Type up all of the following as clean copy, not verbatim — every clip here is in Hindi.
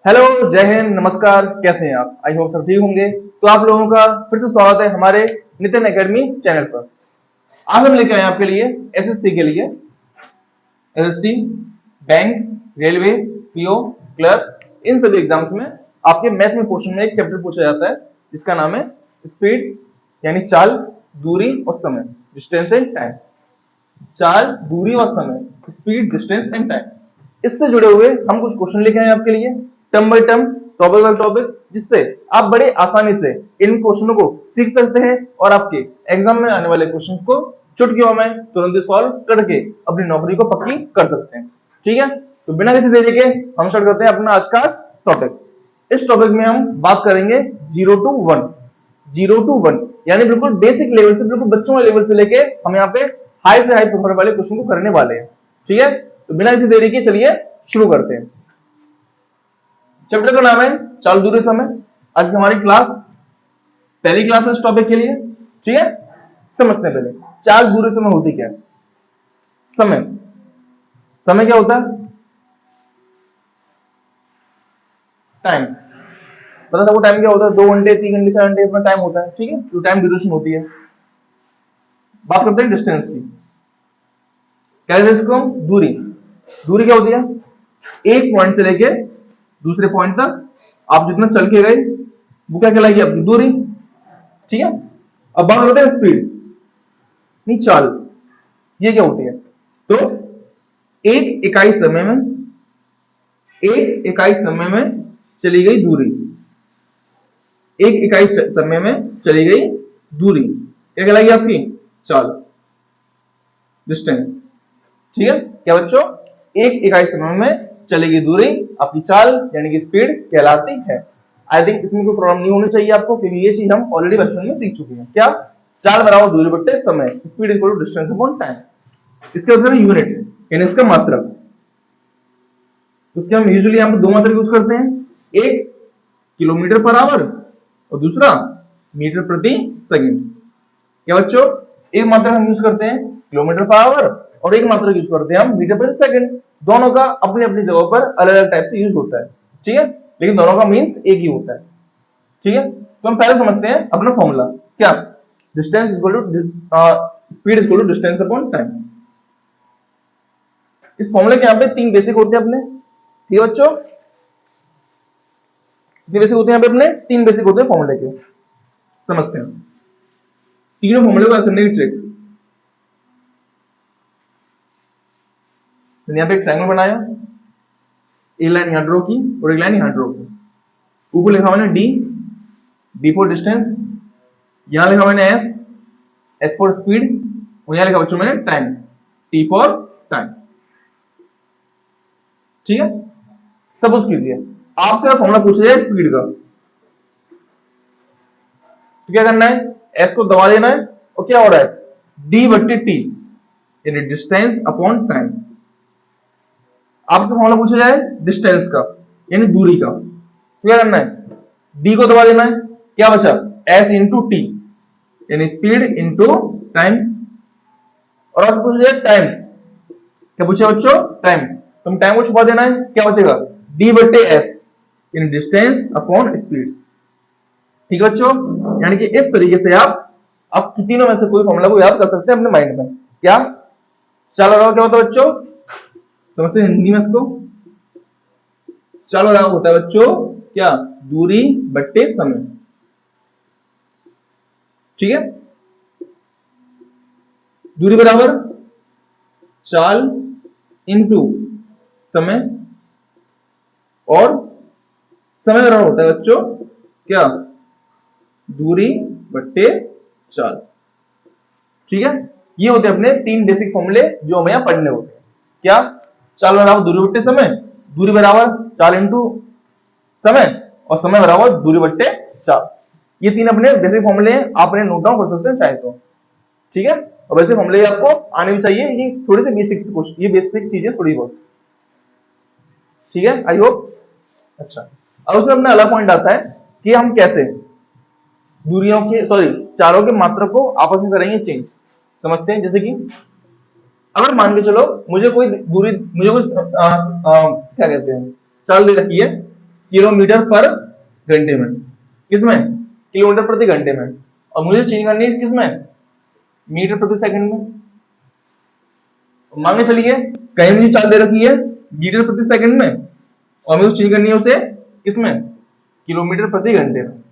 हेलो, जय हिंद, नमस्कार। कैसे हैं आप? आई होप सब ठीक होंगे। तो आप लोगों का फिर से स्वागत है हमारे नितिन एकेडमी चैनल पर। आज हम लेकर आए आपके लिए एसएससी के लिए SSC bank, railway, PO, clerk, इन सभी एग्जाम्स में आपके मैथ में क्वेश्चन में एक चैप्टर पूछा जाता है जिसका नाम है स्पीड, यानी चाल, दूरी और समय, डिस्टेंस एंड टाइम। चाल, दूरी और समय, स्पीड, डिस्टेंस एंड टाइम, इससे जुड़े हुए हम कुछ क्वेश्चन लेके आए आपके लिए, term by term, topic by topic, जिससे आप बड़े आसानी से इन क्वेश्चनों को सीख सकते हैं और आपके एग्जाम में आने वाले क्वेश्चंस को चुटकियों में तुरंत सॉल्व करके अपनी नौकरी को पक्की कर सकते हैं। ठीक है, तो बिना किसी देरी के हम स्टार्ट करते हैं अपना आज का टॉपिक। इस टॉपिक में हम बात करेंगे 0 to 1, 0 to 1 यानी बिल्कुल बेसिक लेवल से, बिल्कुल बच्चों वाले लेवल से लेके हम यहाँ पे हाई से हाई प्रोफाइल वाले क्वेश्चन को करने वाले हैं। ठीक है, तो बिना किसी देरी के चलिए शुरू करते हैं। चैप्टर का नाम है चाल, दूरी, समय। आज की हमारी क्लास पहली क्लास है इस टॉपिक के लिए। ठीक है, समझते हैं पहले चाल, दूरी, समय होती क्या है। समय, समय क्या होता है? टाइम। पता सबको टाइम क्या होता है? 2 घंटे, 3 घंटे, 4 घंटे इतना टाइम होता है। ठीक है, जो टाइम ड्यूरेशन होती है। बात करते हैं डिस्टेंस की। क्या कहते हैं इसको? दूरी। दूरी क्या होती है? एक पॉइंट से लेके दूसरे पॉइंट तक आप जितना चल के गए वो क्या कहलाएगी? आपकी दूरी। ठीक है, अब बात करते हैं स्पीड, नहीं चाल। ये क्या होती है? तो एक इकाई समय में, एक इकाई समय में चली गई दूरी, एक इकाई समय में चली गई दूरी क्या कहलाएगी? आपकी चाल, डिस्टेंस। ठीक है, क्या बच्चों? एक इकाई समय में चलेगी दूरी आपकी चाल यानी कि स्पीड कहलाती है। आई थिंक इसमें कोई प्रॉब्लम नहीं होनी चाहिए आपको, क्योंकि ये चीज हम ऑलरेडी बचपन में सीख चुके हैं। क्या? चाल बराबर दूरी बट्टे समय, speed equal to distance upon time. इसके मतलब यूनिट यानी इसका मात्रक। उसके हम यूजुअली यहाँ पर दो मात्रक यूज करते हैं, एक किलोमीटर पर आवर और दूसरा मीटर प्रति सेकंड। क्या बच्चों? एक मात्रक हम यूज करते हैं किलोमीटर पर आवर और एक मात्रक यूज करते हैं हम मीटर प्रति सेकंड। दोनों का अपनी अपनी जगह पर अलग अलग टाइप से यूज होता है। ठीक है, लेकिन दोनों का मीन्स एक ही होता है। ठीक है, तो हम पहले समझते हैं अपना फॉर्मूला। क्या? Distance equal to speed equal to distance upon time. इस फॉर्मूले के यहाँ पे 3 बेसिक होते हैं अपने। ठीक है बच्चों, कितने बेसिक होते हैं यहाँ पे अपने? 3 बेसिक होते हैं फॉर्मूले के। समझते हैं तीनों फॉर्मूले को करने की ट्रिक। यहाँ पे एक ट्रायंगल बनाया, एक लाइन यहां ड्रॉ की और एक लाइन यहां ड्रॉ की। ऊपर लिखा मैंने डी, डी फॉर डिस्टेंस, यहां लिखा मैंने एस, एस फॉर स्पीड, और यहां लिखा बच्चों मैंने टाइम, टी फॉर टाइम। ठीक है, सपोज कीजिए आपसे फॉर्मूला पूछा जाए स्पीड का, तो क्या करना है? एस को दबा देना है और क्या हो रहा है? डी बट्टे टी यानी डिस्टेंस अपॉन टाइम। आपसे फॉर्मूला पूछा जाए डिस्टेंस का यानी दूरी का, तो क्या करना है? डी को दबा देना है, क्या बचा? एस इंटू टी यानी स्पीड इंटू टाइम। और आपसे पूछा जाए टाइम, क्या पूछा बच्चों? टाइम, तो टाइम को छुपा देना है, क्या बचेगा? डी बट्टे एस यानी डिस्टेंस अपॉन स्पीड। ठीक है बच्चों, यानी कि इस तरीके से आप तीनों में से कोई फॉर्मूला को याद कर सकते हैं अपने माइंड में। क्या? चाल लगाओ क्या होता है बच्चों? समझते हैं हिंदी में इसको? चाल लगाओ होता है बच्चों क्या? दूरी बट्टे समय। ठीक है, दूरी बराबर चाल इंटू समय, और समय बराबर होता है बच्चों क्या? दूरी बट्टे चाल। ठीक है, ये होते हैं अपने 3 बेसिक फॉर्मूले जो हमें यहां पढ़ने होते हैं। क्या? चाल बराबर दूरी बट्टे समय, दूरी बराबर चाल इंटू समय, और समय बराबर दूरी बट्टे चाल। ये 3 अपने बेसिक फॉर्मूले हैं, आप इन्हें नोट डाउन कर सकते हैं चाहे तो। ठीक है, और वैसे फॉर्मूले आपको आने भी चाहिए, ये थोड़ी सी बेसिक्स, ये बेसिक्स चीजें थोड़ी बहुत। ठीक है, आई होप। अच्छा, अब उसमें अपना अगला पॉइंट आता है कि हम कैसे दूरियों के चालों के मात्रक को आपस में करेंगे चेंज। समझते हैं, जैसे कि अगर मान के चलो मुझे कोई दूरी, मुझे कुछ क्या कहते हैं, चाल दे रखी है, किलोमीटर पर घंटे में, किसमें, किलोमीटर प्रति घंटे में, और मुझे चेंज करनी है किसमें, मीटर प्रति सेकंड में। मान के चलिए कहीं मुझे चाल दे रखी है मीटर प्रति सेकंड में, और मुझे चेंज करनी है उसे किसमें, किलोमीटर प्रति घंटे में।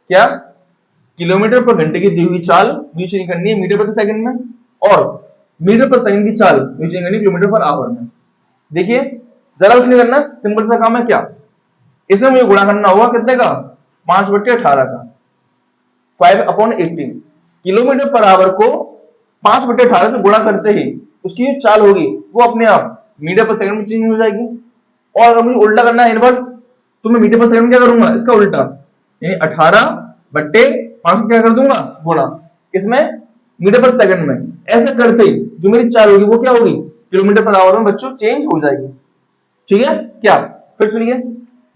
क्या, किलोमीटर पर घंटे की दी हुई चाल मुझे चेंज करनी है मीटर प्रति सेकंड में, और मीटर पर सेकंड की चाल मुझे चेंज करनी है किलोमीटर पर आवर में। देखिए जरा कुछ नहीं करना, सिंपल सा काम है। क्या, इसमें मुझे गुणा करना होगा कितने का, 5/18 का, 5/18। किलोमीटर पर आवर को 5/18 से गुणा करते ही उसकी जो चाल होगी वो अपने आप मीटर पर सेकंड में चेंज हो जाएगी। और अगर मुझे उल्टा करना है इनवर्स, तो मैं मीटर पर सेकंड में क्या करूंगा, इसका उल्टा, यानी 18/5 क्या कर दूंगा, गुणा इसमें मीटर पर सेकंड में। ऐसे करते ही जो मेरी चाल होगी वो क्या होगी, किलोमीटर पर आवर में बच्चों चेंज हो जाएगी। ठीक है, क्या, फिर सुनिए,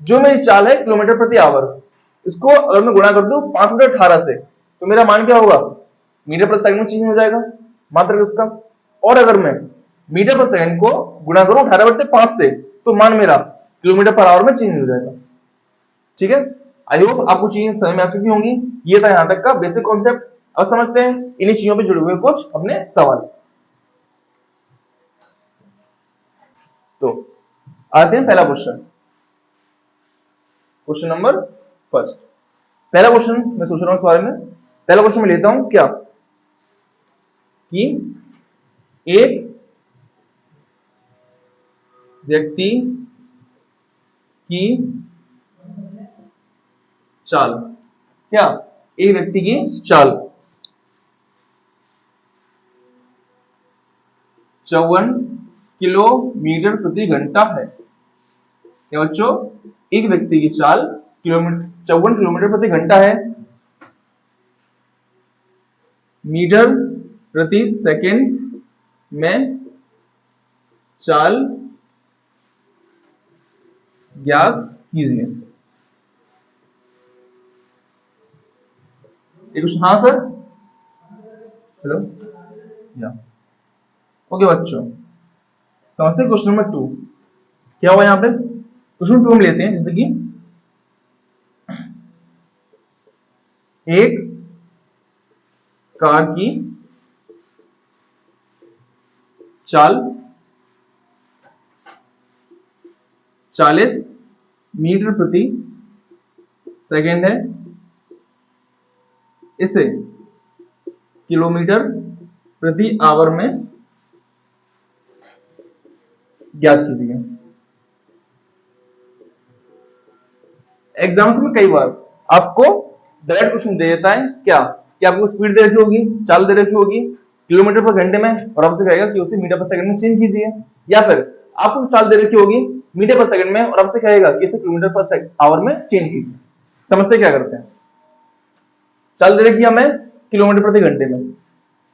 जो मेरी चाल है किलोमीटर प्रति आवर, इसको अगर मैं गुणा कर दूं 5/18 से, तो मेरा मान क्या होगा, मीटर पर सेकंड में चेंज हो जाएगा मात्र इसका। और अगर मैं मीटर पर सेकंड को गुणा करूं 18/5 से, तो मान मेरा किलोमीटर पर आवर में चेंज हो जाएगा। ठीक है, आई होप आपको चीजें समझ में आ चुकी होंगी। ये था यहां तक का बेसिक कॉन्सेप्ट। अब समझते हैं इन्हीं चीजों पे जुड़े हुए कुछ अपने सवाल। तो आते हैं पहला क्वेश्चन, क्वेश्चन नंबर फर्स्ट। पहला क्वेश्चन मैं सोच रहा हूं इस बारे में, पहला क्वेश्चन मैं लेता हूं क्या, कि एक व्यक्ति की चाल, क्या, एक व्यक्ति की चाल 54 किलोमीटर प्रति घंटा है। क्या बच्चों, एक व्यक्ति की चाल 54 किलोमीटर प्रति घंटा है। मीटर प्रति सेकंड में चाल ज्ञात कीजिए। हाँ सर, हेलो, या ओके बच्चों, समझते हैं क्वेश्चन नंबर 2 क्या हुआ। यहां पे क्वेश्चन 2 हम लेते हैं, जैसे कि एक कार की चाल 40 मीटर प्रति सेकंड है, इसे किलोमीटर प्रति आवर में ज्ञात कीजिए। एग्जाम्स में कई बार आपको डायरेक्ट क्वेश्चन दे देता है क्या, कि आपको स्पीड दे रखी होगी, चाल दे रखी होगी किलोमीटर पर घंटे में, और आपसे कहेगा कि उसे मीटर पर सेकंड में चेंज कीजिए। या फिर आपको चाल दे रखी होगी मीटर पर सेकंड में, और आपसे कहेगा कि इसे किलोमीटर पर आवर में चेंज कीजिए। समझते क्या करते हैं, चाल दे रखी है हमें किलोमीटर प्रति घंटे में,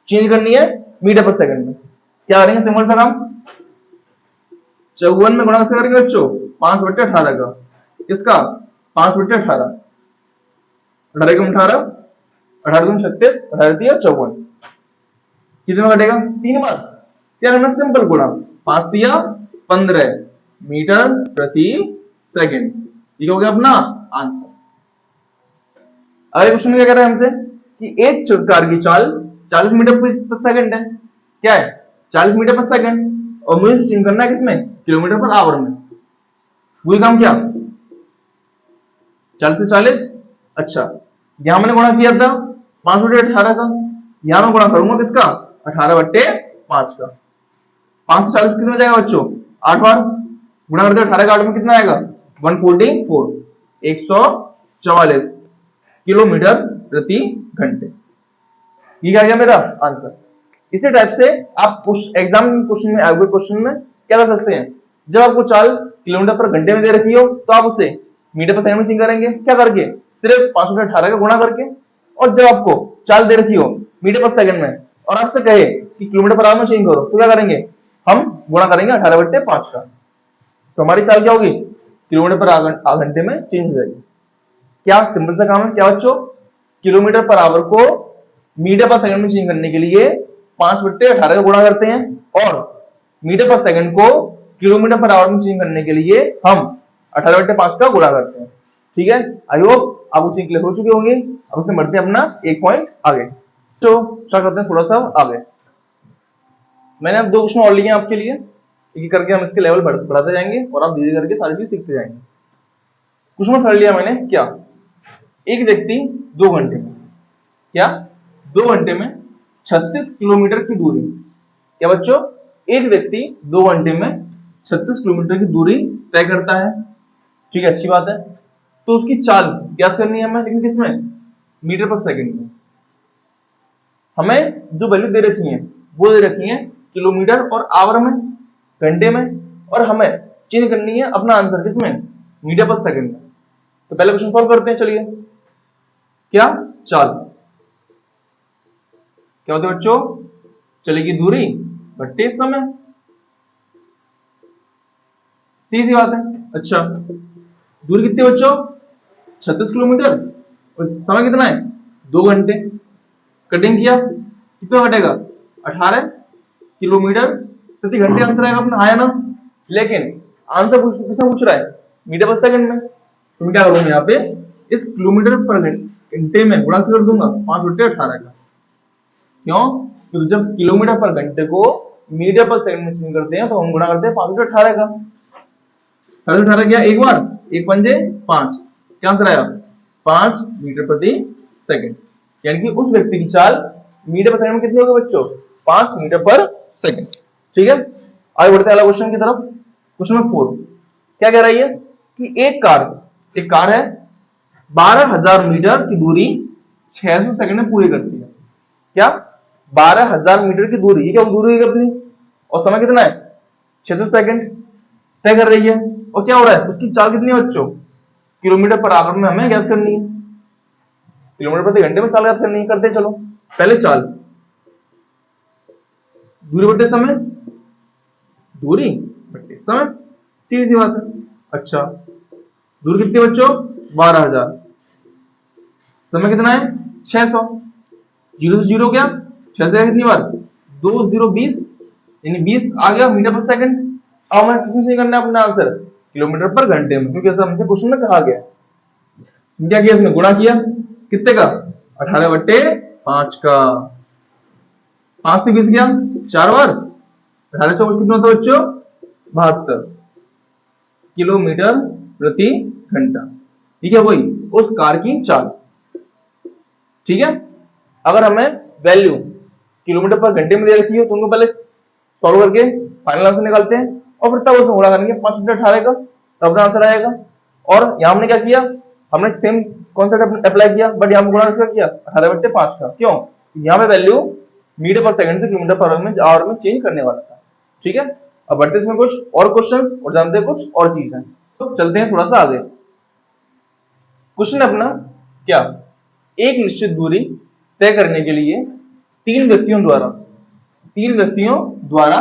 चेंज करनी है मीटर पर सेकंड में। क्या करेंगे, सिंपल सा काम, 54 में गुणा कैसे करेंगे बच्चों, 5/18 का, किसका, 5/18, 18 गुना 18, 18 गुना 36, 18 तिया 54, कितने में कटेगा, 3 बार। क्या करना, सिंपल गुणा, 5 तिया 15 मीटर प्रति सेकंड। ये हो गया अपना आंसर। अगले क्वेश्चन में क्या कह रहा है हमसे, कि एक कार की चाल 40 मीटर पर सेकंड है। क्या है, 40 मीटर पर सेकंड, और मुझे चेंज करना है किसमें, किलोमीटर पर आवर में। वही काम क्या, 40 से 40, अच्छा यहां मैंने गुणा किया था 5/18 का, यहां मैं गुणा करूंगा किसका, 18/5 का। 5 से 40 कितने जाएगा बच्चों, 8 बार, गुणा करते 18 का 8 में कितना आएगा, 144, 144 किलोमीटर प्रति घंटे। ये क्या गया मेरा आंसर। इसी टाइप से आप एग्जाम क्वेश्चन में, आगे क्वेश्चन में क्या कर सकते हैं, जब आपको चाल किलोमीटर पर घंटे में दे रखी हो, तो आप उसे मीटर पर सेकंड में चेंज करेंगे। क्या करके, सिर्फ 5/18 का गुणा करके। और जब आपको चाल दे रखी हो मीटर पर सेकंड में, और आपसे कहे कि किलोमीटर पर आवर में चेंज करो, तो क्या करेंगे, हम गुणा करेंगे 18/5 का। तो हमारी चाल क्या होगी, किलोमीटर पर घंटे में चेंज हो जाएगी। क्या सिंपल सा काम है। क्या बच्चों, किलोमीटर पर आवर को मीटर पर सेकंड में चेंज करने के लिए 5/18 का गुणा करते हैं, और मीटर पर सेकंड को किलोमीटर पर आवर में चेंज करने के लिए हम 18/5 का गुणा करते हैं। ठीक है, आई होप आप उसी क्लियर हो चुके होंगे। अब उससे बढ़ते हैं अपना एक पॉइंट आगे। तो स्टार्ट करते हैं थोड़ा सा आगे। मैंने अब 2 क्वेश्चन और लिए हैं आपके लिए, एक करके हम इसके लेवल बढ़ाते जाएंगे और आप धीरे करके सारी चीज सीखते जाएंगे। क्वेश्चन नंबर 3 लिया मैंने, क्या एक व्यक्ति 2 घंटे में, क्या 2 घंटे में 36 किलोमीटर की दूरी, क्या बच्चों एक व्यक्ति 2 घंटे में 36 किलोमीटर की दूरी तय करता है। ठीक है, अच्छी बात है। तो उसकी चाल ज्ञात करनी है हमें, लेकिन किसमें, मीटर पर सेकंड में। हमें जो वैल्यू दे रखी है वो दे रखी है किलोमीटर और आवर में, घंटे में, और हमें चेंज करनी है अपना आंसर किसमें, मीटर पर सेकंड में। तो पहले क्वेश्चन सॉल्व करते हैं, चलिए। क्या चाल क्या होती है बच्चों, चलेगी दूरी बट्टे समय, सीधी बात है। अच्छा, दूरी कितनी बच्चों, 36 किलोमीटर, और समय कितना है 2 घंटे। कटिंग किया कितना घटेगा, 18 किलोमीटर प्रति घंटे आंसर आएगा अपना, आया ना। लेकिन आंसर किसमें पूछ रहा है, मीटर पर सेकंड में। तो मैं क्या करूंगा यहाँ पे, इस किलोमीटर पर घंटे में गुणा कर दूंगा 5/18 का। क्यों, क्योंकि जब किलोमीटर पर घंटे को मीटर पर सेकंड में चेंज करते हैं तो हम गुणा करते हैं 5/18 का। 5/18 क्या, एक बार 1 पंजे 5, क्या आंसर आया 5 मीटर प्रति सेकंड। यानी कि उस व्यक्ति की चाल मीटर पर सेकंड में कितनी होगी बच्चों, 5 मीटर पर सेकंड। ठीक है, आगे बढ़ते हैं अगला क्वेश्चन की तरफ। क्वेश्चन नंबर 4 क्या कह रही है कि एक कार है 12,000 मीटर की दूरी 600 सेकंड में पूरी करती है। क्या 12,000 मीटर की दूरी, ये क्या दूरी है अपनी, और समय कितना है 600 सेकंड तय कर रही है। और क्या हो रहा है, उसकी चाल कितनी है बच्चों, किलोमीटर पर आवर में हमें ज्ञात करनी है, किलोमीटर प्रति घंटे में चाल ज्ञात करनी है। करते हैं, चलो पहले चाल, दूरी बट्टे समय, दूरी बट्टे समय, सीधी सी बात है। अच्छा, दूरी कितनी बच्चों 12,000, समय कितना है 600, जीरो से जीरो क्या 6 से कितनी बार 2 0 20, यानी 20 आ गया मीटर पर सेकंड। अब हमें किसमें से करना है अपना आंसर, किलोमीटर पर घंटे में, क्योंकि ऐसा हमसे क्वेश्चन में कहा गया। क्या किया, इसमें गुणा किया कितने का, 18/5 का। 5 से 20 गया 4 बार, 18 चौबीस कितना होता है बच्चों 72 किलोमीटर प्रति घंटा। ठीक है, वही उस कार की चाल। ठीक है, अगर हमें वैल्यू किलोमीटर पर घंटे में दे रखी है तो उनको पहले सॉल्व करके फाइनल आंसर निकालते हैं, और फिर तब उसमें गुणा करेंगे 5/18 का, तब अपना आंसर आएगा। और यहां हमने क्या किया, हमने सेम कॉन्सेप्ट अप्लाई किया, बट यहां गुणा किसका किया 18/5 का। क्यों, यहां पे वैल्यू मीटर पर सेकंड से किलोमीटर पर आवर में चेंज करने वाला था। ठीक है, अब बढ़ते इसमें कुछ और क्वेश्चंस और जानते हैं कुछ और चीज है। तो चलते हैं थोड़ा सा आगे। क्वेश्चन अपना, क्या एक निश्चित दूरी तय करने के लिए 3 व्यक्तियों द्वारा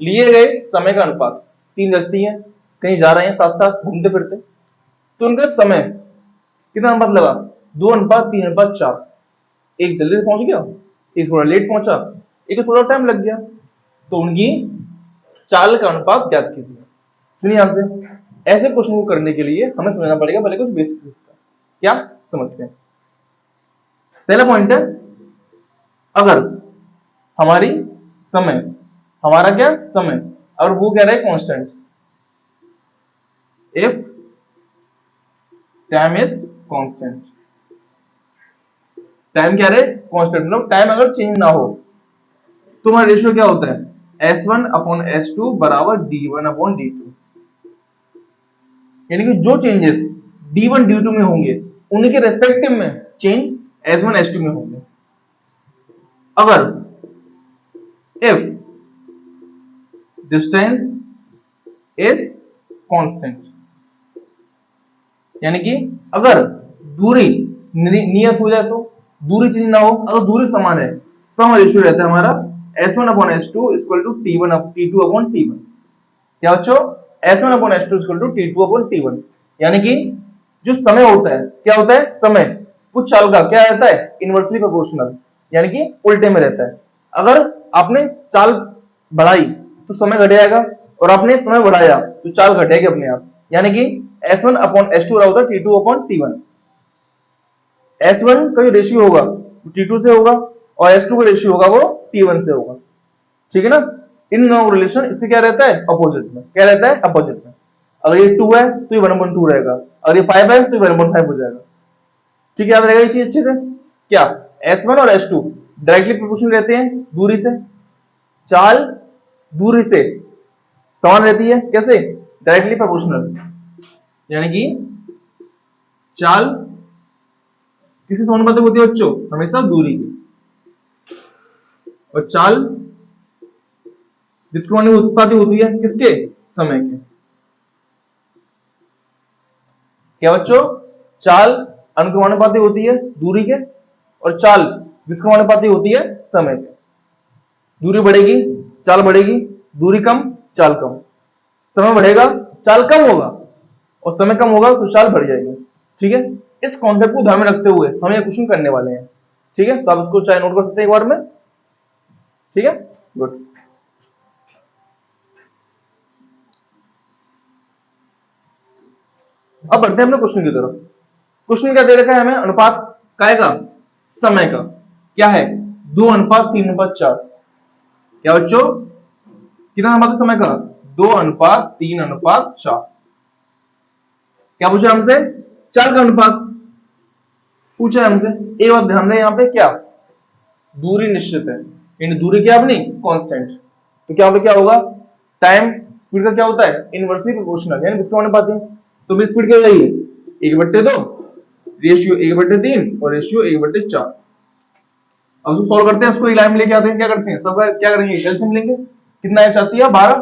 लिए गए समय का अनुपात, 3 व्यक्ति हैं कहीं जा रहे हैं साथ साथ घूमते फिरते, तो उनका समय कितना अनुपात लगा 2:3:4। एक जल्दी से पहुंच गया, एक थोड़ा लेट पहुंचा, एक थोड़ा टाइम लग गया, तो उनकी चाल का अनुपात ज्ञात कीजिए। सुनिए यहां से, ऐसे क्वेश्चन को करने के लिए हमें समझना पड़ेगा पहले कुछ बेसिक्स इसका। क्या समझते हैं, पहला पॉइंट है, अगर हमारी समय, हमारा क्या समय, और वो कह रहा है constant, if time is constant, time क्या रहे कांस्टेंट, मतलब टाइम अगर चेंज ना हो तो हमारा रेशियो क्या होता है S1/S2 बराबर D1/D2। यानी कि जो चेंजेस D1 D2 में होंगे उनके रेस्पेक्टिव में चेंज S1 S2 में होंगे। अगर if distance is constant, यानी कि अगर दूरी नियत हो जाए, तो दूरी चेंज ना हो, अगर दूरी समान है तो हमारा रेशियो रहता है हमारा S1/S2 = T2/T1। क्या बच्चों, S1/S2 = T2/T1। यानी कि जो समय होता है, क्या होता है समय कुछ चाल का क्या रहता है इनवर्सली प्रोपोर्शनल, यानी कि उल्टे में रहता है। अगर आपने चाल बढ़ाई तो समय घट जाएगा, और आपने समय बढ़ाया तो चाल घटेगी अपने आप। यानी कि S1 अपॉन S2 रहा होता है T2 अपॉन T1। S1 का जो रेशियो होगा वो T2 से होगा और S2 का रेशियो होगा वो T1 से होगा, ठीक है ना। इन दोनों रिलेशन इसके क्या रहता है, अपोजिट में। क्या रहता है, अपोजिट में। अगर ये 2 है तो ये 1/2 रहेगा, अगर ये 5 है तो ये 1/5 हो जाएगा, ठीक है। याद रहेगा ये चीज अच्छे से। क्या S1 और S2 डायरेक्टली प्रोपोर्शनल रहते हैं दूरी से, चाल दूरी से समान रहती है। कैसे, डायरेक्टली प्रोपोर्शनल, यानी कि चाल किसके समानुपाती होती है बच्चों, हमेशा दूरी की। और चाल व्युत्क्रमानुपाती होती है किसके, समय के। क्या बच्चों, चाल अनुक्रमानुपाती होती है दूरी के और चाल व्युत्क्रमानुपाती होती है समय के। दूरी बढ़ेगी चाल बढ़ेगी, दूरी कम चाल कम, समय बढ़ेगा चाल कम होगा और समय कम होगा तो चाल बढ़ जाएगी, ठीक है। इस कॉन्सेप्ट को ध्यान में रखते हुए हम ये क्वेश्चन करने वाले हैं, ठीक है। तो आप इसको चाहे नोट कर सकते हैं एक बार में, ठीक है। गुड। अब बढ़ते हैं अपने क्वेश्चन की तरफ। क्वेश्चन क्या दे रखा है हमें, अनुपात काय का, समय का। क्या है, 2:3:4। क्या बच्चों, कितना अनुपात है समय का, 2:3:4। क्या पूछा हमसे, चाल का अनुपात पूछा है हमसे। एक बात ध्यान दें, यहाँ पे क्या दूरी निश्चित है, इन दूरी क्या अपनी कांस्टेंट। तो क्या होगा, टाइम स्पीड का क्या होता है, इनवर्सली प्रोपोर्शनल, यानी व्युत्क्रमानुपाती। तो भी स्पीड क्या हो जाएगी, 1/2 रेशियो 1/3 और रेशियो 1/4। अब उसको सॉल्व करते हैं, उसको लाइन में लेके आते हैं। क्या करते हैं, सब क्या करेंगे, एलसीएम लेंगे। कितना है चाहती है, 12।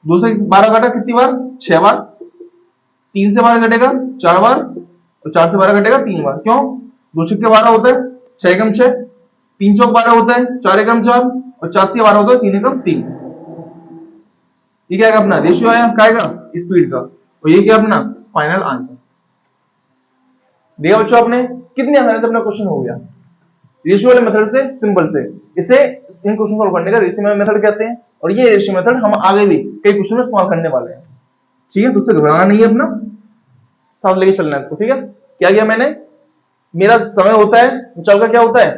2 से 12 काटा कितनी बार, 6 बार। 3 से 12 कटेगा 4 बार और 4 से 12 कटेगा 3 बार। क्यों, 2 छक्के 12 होता है, 6 एकम 6, 3 चौक 12 होता है, 4 एकम 4 और 4 3 12 होता है, 3 एकम 3। ये क्या अपना रेशियो आया काय का, स्पीड का। और ये क्या अपना फाइनल आंसर। देखा बच्चों आपने, कितनी आसानी से अपना क्वेश्चन हो गया रेशियो वाले मेथड से, सिंपल से। इसे इन क्वेश्चन सॉल्व करने का रेशियो मेथड कहते हैं और ये रेशियो मेथड हम आगे भी कई क्वेश्चन में इस्तेमाल करने वाले हैं, ठीक है। तो उससे घबराना नहीं है, अपना साथ लेके चलना है इसको, ठीक है। क्या किया मैंने, मेरा समय होता है तो चाल का क्या होता है,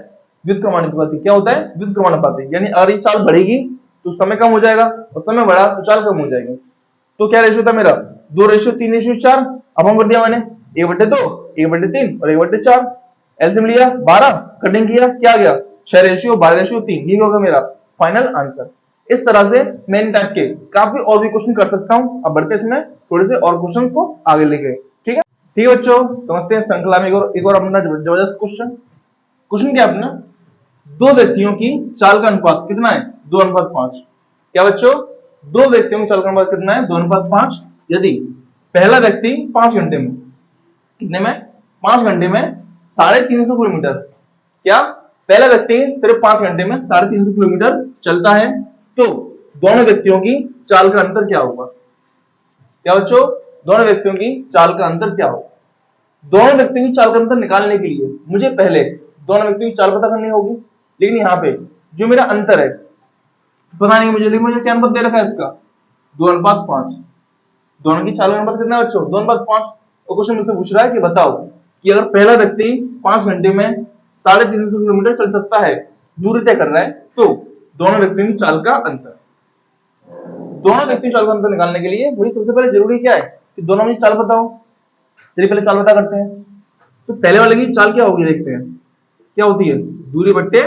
व्युत्क्रमानुपाती। क्या होता है, व्युत्क्रमानुपाती, यानी अगर ये चाल बढ़ेगी तो समय कम हो जाएगा और समय बढ़ा तो चाल कम हो जाएगी। तो क्या रेशियो था मेरा, 2:3:4। अब हम कर दिया मैंने 1/2 1/3 और 1/4। एलसीएम लिया 12, कटिंग किया, क्या गया 6:12:3। ये होगा मेरा फाइनल आंसर। इस तरह से मैं इन टाइप के काफी और भी क्वेश्चन कर सकता हूं। अब बढ़ते इसमें थोड़े से और क्वेश्चन को आगे लेके, ठीक है। ठीक है बच्चों, समझते हैं श्रृंखला में एक और अपना जबरदस्त क्वेश्चन। क्वेश्चन क्या अपना, दो व्यक्तियों की चाल का अनुपात कितना है, 2:5। क्या बच्चों, दो व्यक्तियों की चाल का अनुपात कितना है, 2:5। यदि पहला व्यक्ति 5 घंटे में, कितने में, 5 घंटे में 350 किलोमीटर, क्या पहला व्यक्ति सिर्फ 5 घंटे में 350 किलोमीटर चलता है, तो दोनों व्यक्तियों की चाल का अंतर क्या होगा। क्या बच्चों, दोनों व्यक्तियों की चाल का अंतर क्या होगा। दोनों व्यक्तियों की चाल का अंतर निकालने के लिए मुझे पहले दोनों व्यक्तियों की चाल पता करनी होगी। लेकिन यहाँ पे जो मेरा अंतर है पता नहीं मुझे, लेकिन मुझे क्या अनुपात दे रखा है इसका, 2:5। दोनों की चाल का अनुपात कितना है बच्चों, 2:5। और क्वेश्चन मुझसे पूछ रहा है कि बताओ कि अगर पहला व्यक्ति 5 घंटे में 350 किलोमीटर चल सकता है, दूरी तय कर रहा है, तो दोनों व्यक्तियों की चाल का अंतर। दोनों व्यक्तियों की चाल का अंतर निकालने के लिए वही सबसे पहले जरूरी क्या है कि दोनों में चाल बताओ। चलिए पहले चाल पता करते हैं। तो पहले वाले की चाल क्या होगी, देखते हैं क्या होती है, दूरी बट्टे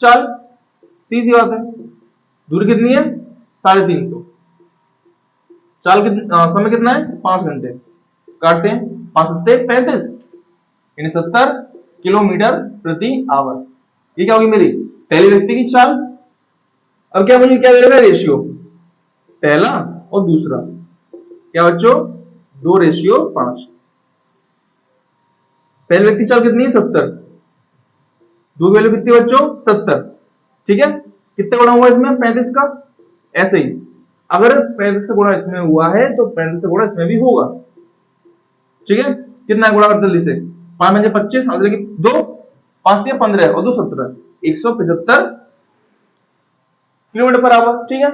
चाल। सीधी बात है, दूरी कितनी है 350, चाल समय कितना है 5 घंटे। काटते हैं, 5 सत्ते 35 यानी 70 किलोमीटर प्रति आवर। ये क्या होगी मेरी पहले व्यक्ति की चाल। अब क्या मुझे क्या दे रहा है, रेशियो पहला और दूसरा। क्या बच्चों, 2:5। पहले व्यक्ति चाल कितनी है 70, दो वैल्यू कितनी बच्चों 70, ठीक है। कितना गुणा हुआ इसमें 35 का, ऐसे ही अगर 35 का गुणा इसमें हुआ है तो 35 का गुणा इसमें भी होगा, ठीक है। कितना गुणा कर जल्दी से, 5 में 25, 2 5 दिया 15 और 2 17, 175 किलोमीटर पर आवर, ठीक है।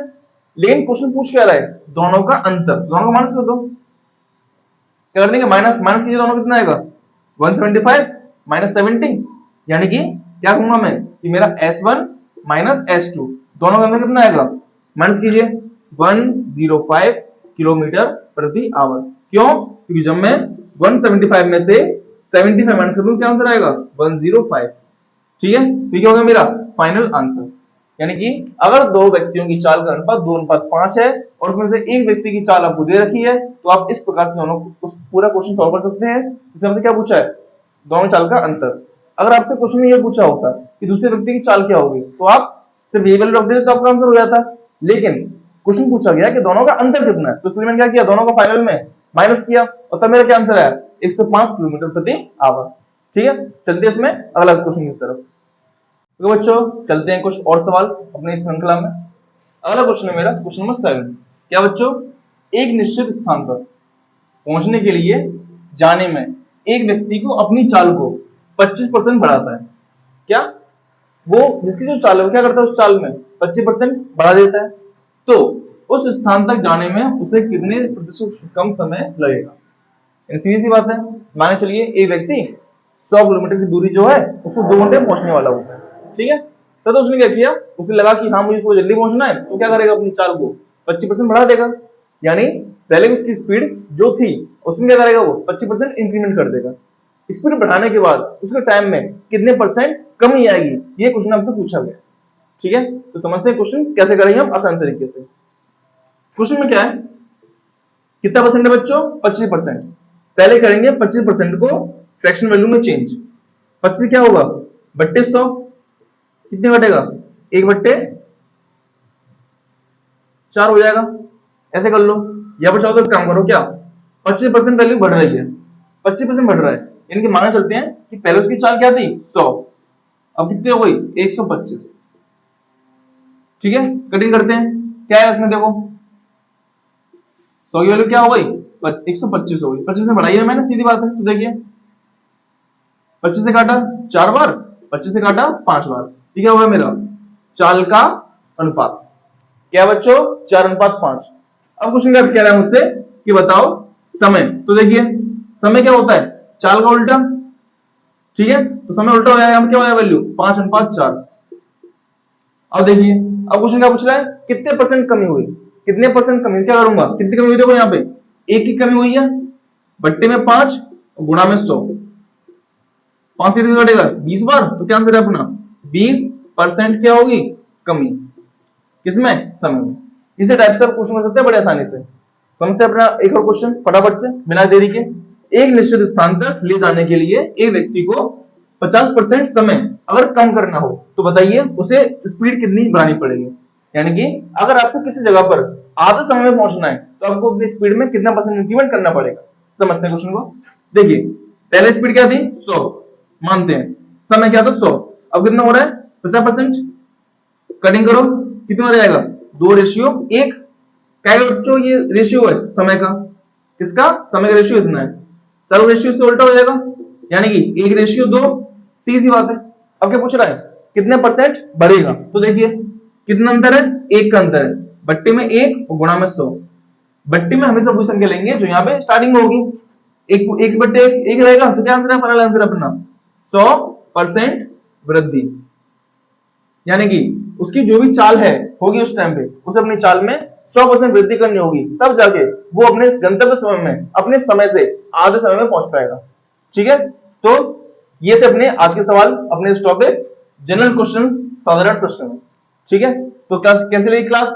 लेकिन क्वेश्चन पूछ क्या रहा है, दोनों का अंतर, दोनों का माइनस कर दो। क्या कर देंगे, माइनस माइनस कीजिए, दोनों कितना आएगा 175 माइनस 70, यानी कि क्या कहूंगा मैं कि मेरा S1 माइनस S2 दोनों का अंतर कितना आएगा, माइनस कीजिए 105 किलोमीटर प्रति आवर। क्यों, क्योंकि जब मैं 175 में से 75 माइनस करूं क्या आंसर आएगा 105। ठीक है, तो क्या होगा मेरा फाइनल आंसर। यानी कि अगर दो व्यक्तियों की चाल का अनुपात 2:5 है और उसमें से एक व्यक्ति की चाल आपको दे रखी है, तो आप इस प्रकार से दोनों उस पूरा क्वेश्चन सॉल्व कर सकते हैं। इसमें हमसे क्या पूछा है, दोनों चाल का अंतर। अगर आपसे क्वेश्चन में यह पूछा होता कि दूसरे व्यक्ति की चाल क्या होगी, तो आप सिर्फ ये वैल्यू रख देते तो आपका आंसर हो जाता। लेकिन क्वेश्चन पूछा गया कि दोनों का अंतर कितना है, तो इसलिए मैंने क्या किया, दोनों को फाइनल में माइनस किया और तब मेरा क्या आंसर आया 105 किलोमीटर प्रति आवर। ठीक है, चलते इसमें अगला क्वेश्चन की तरफ। तो बच्चों चलते हैं कुछ और सवाल अपनी श्रृंखला में। अगला क्वेश्चन है मेरा क्वेश्चन नंबर 7। क्या बच्चों, एक निश्चित स्थान पर पहुंचने के लिए जाने में एक व्यक्ति को अपनी चाल को 25% बढ़ाता है। क्या वो जिसकी जो चाल है वो क्या करता है, उस चाल में 25% बढ़ा देता है, तो उस स्थान तक जाने में उसे कितने प्रतिशत कम समय लगेगा। सीधी सी बात है, माने चलिए एक व्यक्ति 100 किलोमीटर की दूरी जो है उसको 2 घंटे में पहुंचने वाला होता है। ठीक है, तो उसने क्या किया, उसने लगा कि हाँ मुझे थोड़ा जल्दी पहुंचना है, तो क्या करेगा, अपनी चाल को 25% बढ़ा देगा। यानी पहले उसकी स्पीड जो थी उसमें क्या करेगा, वो 25% इंक्रीमेंट कर देगा। स्पीड बढ़ाने के बाद उसके टाइम में कितने परसेंट कमी आएगी, ये क्वेश्चन हमसे पूछा गया। ठीक है, तो समझते हैं क्वेश्चन कैसे करेंगे हम आसान तरीके से। क्वेश्चन में क्या है, कितना परसेंट है बच्चों, 25%। पहले करेंगे 25% को फ्रैक्शन वैल्यू में चेंज। 25 क्या होगा 3200, कितने घटेगा 1/4 हो जाएगा। ऐसे कर लो, या पर चाहो तो काम करो, क्या 25% वैल्यू बढ़ रही है, 25% बढ़ रहा है, यानी कि माना चलते हैं कि पहले उसकी चाल क्या थी 100, अब कितनी हो गई 125। ठीक है, कटिंग करते हैं, क्या है इसमें देखो 100 की वैल्यू क्या हो गई 125 हो गई, 25 से बढ़ाई है मैंने, सीधी बात है। तो देखिए 25 से काटा 4 बार, 25 से काटा 5 बार, ठीक है, होगा मेरा चाल का अनुपात क्या बच्चों 4:5। अब क्वेश्चन क्या कह रहा है मुझसे कि बताओ समय। तो देखिए समय क्या होता है, चाल का उल्टा। ठीक है, तो समय उल्टा हो जाएगा, क्या हो जाएगा वैल्यू 5:4। अब देखिए अब क्वेश्चन क्या पूछ रहा है, कितने परसेंट कमी हुई, कितने परसेंट कमी, क्या करूंगा, कितनी कमी हुई देखो यहाँ पे 1 की कमी हुई है, बट्टे में 5 गुणा में 100, 5 से घटेगा 20 बार, तो क्या आंसर है अपना 20% क्या होगी कमी, किसमें समय में। इसी टाइप से क्वेश्चन कर सकते हैं बड़े आसानी से। समझते हैं अपना एक और क्वेश्चन फटाफट से बिना देरी के। एक निश्चित स्थान तक ले जाने के लिए एक व्यक्ति को 50% समय अगर कम करना हो तो बताइए उसे स्पीड कितनी बढ़ानी पड़ेगी। यानी कि अगर आपको किसी जगह पर आधे समय में पहुंचना है तो आपको अपनी स्पीड में कितना परसेंट इंक्रीमेंट करना पड़ेगा। समझते हैं क्वेश्चन को। देखिए पहले स्पीड क्या थी 100, मानते हैं समय क्या था 100, अब कितना हो रहा है 50%। कटिंग करो कितना हो जाएगा 2:1। क्या बच्चों ये रेशियो है समय का, किसका समय का रेशियो इतना है, चलो रेशियो से उल्टा हो जाएगा, यानी कि 1:2। सीधी बात है। अब क्या पूछ रहा है कितने परसेंट बढ़ेगा, तो देखिए कितना अंतर है 1 का अंतर है, बट्टे में 1 और गुणा में 100। बट्टे में हमेशा वही संख्या लेंगे जो यहाँ पे स्टार्टिंग में होगी, 1/1 रहेगा, तो क्या आंसर है फाइनल आंसर अपना 100% वृद्धि। यानी कि उसकी जो भी चाल है होगी उस टाइम पे उसे अपनी चाल में 100% वृद्धि करनी होगी, तब जाके वो अपने गंतव्य समय में अपने समय से आधे समय में पहुंच पाएगा। ठीक है, तो ये थे अपने आज के सवाल अपने इस टॉपिक जनरल क्वेश्चन साधारण प्रश्न में। ठीक है, तो क्लास कैसे लगी क्लास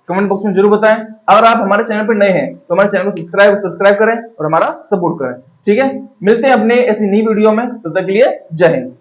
कमेंट बॉक्स में जरूर बताएं। अगर आप हमारे चैनल पर नए हैं तो हमारे चैनल को सब्सक्राइब करें और हमारा सपोर्ट करें। ठीक है, मिलते हैं अपने ऐसी नई वीडियो में, तब तक के लिए जय हिंद।